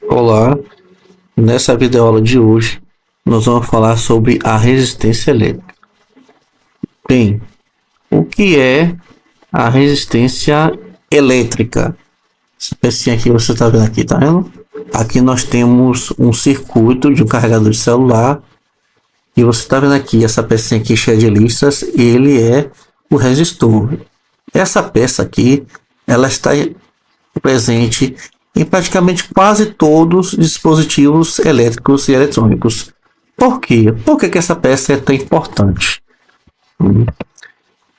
Olá, nessa videoaula de hoje nós vamos falar sobre a resistência elétrica. Bem, o que é a resistência elétrica? Essa pecinha aqui você está vendo aqui, tá vendo? Aqui nós temos um circuito de um carregador de celular e você está vendo aqui essa pecinha aqui cheia de listas, ele é o resistor. Essa peça aqui, ela está presente em praticamente quase todos os dispositivos elétricos e eletrônicos. Por quê? Por que essa peça é tão importante?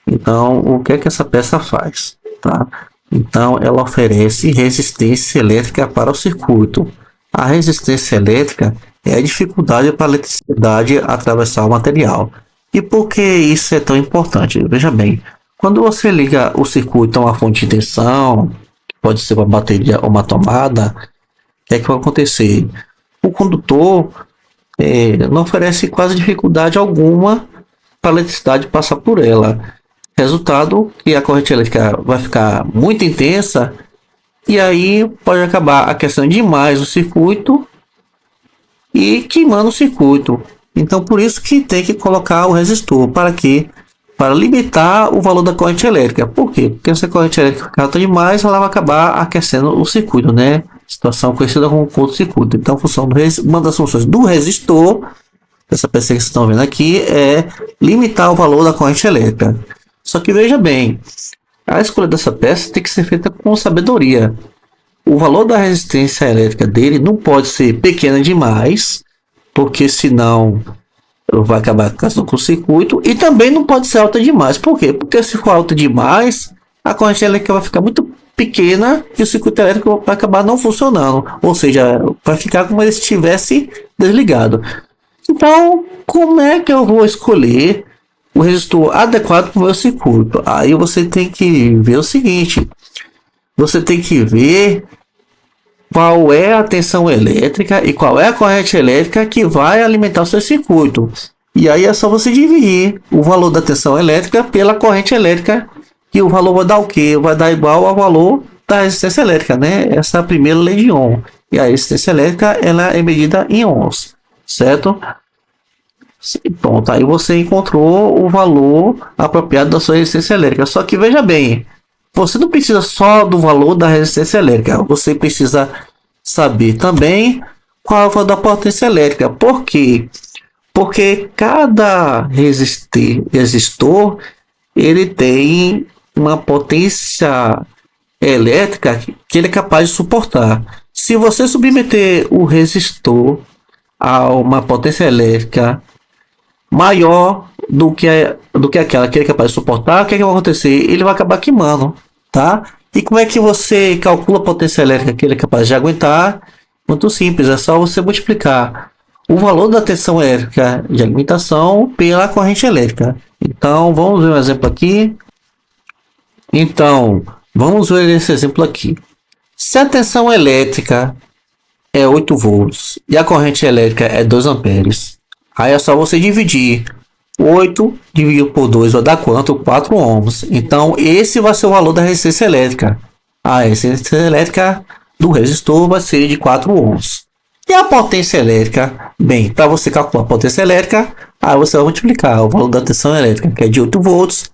Então, o que é que essa peça faz? Tá? Então, ela oferece resistência elétrica para o circuito. A resistência elétrica é a dificuldade para a eletricidade atravessar o material. E por que isso é tão importante? Veja bem, quando você liga o circuito a uma fonte de tensão, pode ser uma bateria ou uma tomada, o que é que vai acontecer? O condutor não oferece quase dificuldade alguma para a eletricidade passar por ela. Resultado que a corrente elétrica vai ficar muito intensa e aí pode acabar aquecendo demais o circuito e queimando o circuito. Então por isso que tem que colocar o resistor. Para quê? Para limitar o valor da corrente elétrica. Por quê? Porque se a corrente elétrica ficar alta demais, ela vai acabar aquecendo o circuito, né? Situação conhecida como curto-circuito. Então, uma das funções do resistor, essa peça que vocês estão vendo aqui, é limitar o valor da corrente elétrica. Só que veja bem, a escolha dessa peça tem que ser feita com sabedoria. O valor da resistência elétrica dele não pode ser pequena demais, porque senão vai acabar com o circuito, e também não pode ser alta demais. Por quê? Porque se for alta demais, a corrente elétrica vai ficar muito pequena e o circuito elétrico vai acabar não funcionando, ou seja, vai ficar como se estivesse desligado. Então, como é que eu vou escolher o resistor adequado para o meu circuito? Aí você tem que ver o seguinte: você tem que ver qual é a tensão elétrica e qual é a corrente elétrica que vai alimentar o seu circuito. E aí é só você dividir o valor da tensão elétrica pela corrente elétrica, e o valor vai dar o quê? Vai dar igual ao valor da resistência elétrica, né? Essa é a primeira lei de Ohm. E a resistência elétrica, ela é medida em ohms, certo? Pronto, aí você encontrou o valor apropriado da sua resistência elétrica. Só que veja bem, você não precisa só do valor da resistência elétrica, você precisa saber também qual é o valor da potência elétrica. Por quê? Porque cada resistor ele tem uma potência elétrica que ele é capaz de suportar. Se você submeter o resistor a uma potência elétrica maior do que aquela que ele é capaz de suportar, o que é que vai acontecer? Ele vai acabar queimando, tá? E como é que você calcula a potência elétrica que ele é capaz de aguentar? Muito simples, é só você multiplicar o valor da tensão elétrica de alimentação pela corrente elétrica. Então, vamos ver um exemplo aqui. Então, vamos ver esse exemplo aqui. Se a tensão elétrica é 8 volts e a corrente elétrica é 2 amperes, aí é só você dividir 8 dividido por 2 vai dar quanto? 4 ohms. Então, esse vai ser o valor da resistência elétrica. A resistência elétrica do resistor vai ser de 4 ohms. E a potência elétrica? Bem, para você calcular a potência elétrica, aí você vai multiplicar o valor da tensão elétrica, que é de 8 volts,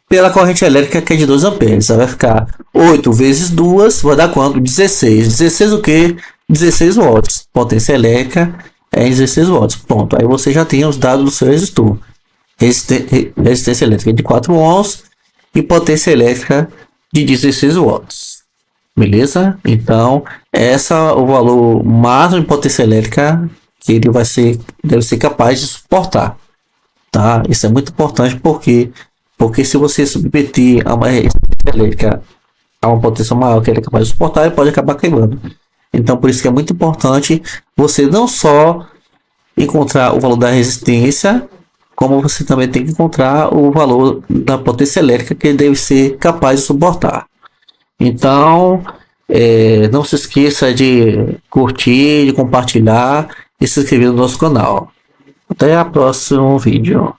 pela corrente elétrica, que é de 2 amperes. Aí vai ficar 8 vezes 2, vai dar quanto? 16. 16 o quê? 16 watts. Potência elétrica é 16 watts. Pronto, aí você já tem os dados do seu resistor. Resistência elétrica de 4 ohms e potência elétrica de 16 watts. Beleza? Então, esse é o valor máximo de potência elétrica que ele deve ser capaz de suportar. Tá? Isso é muito importante porque se você submeter a uma resistência elétrica a uma potência maior que ele é capaz de suportar, ele pode acabar queimando. Então, por isso que é muito importante você não só encontrar o valor da resistência, como você também tem que encontrar o valor da potência elétrica que ele deve ser capaz de suportar. Então, não se esqueça de curtir, de compartilhar e se inscrever no nosso canal. Até o próximo vídeo.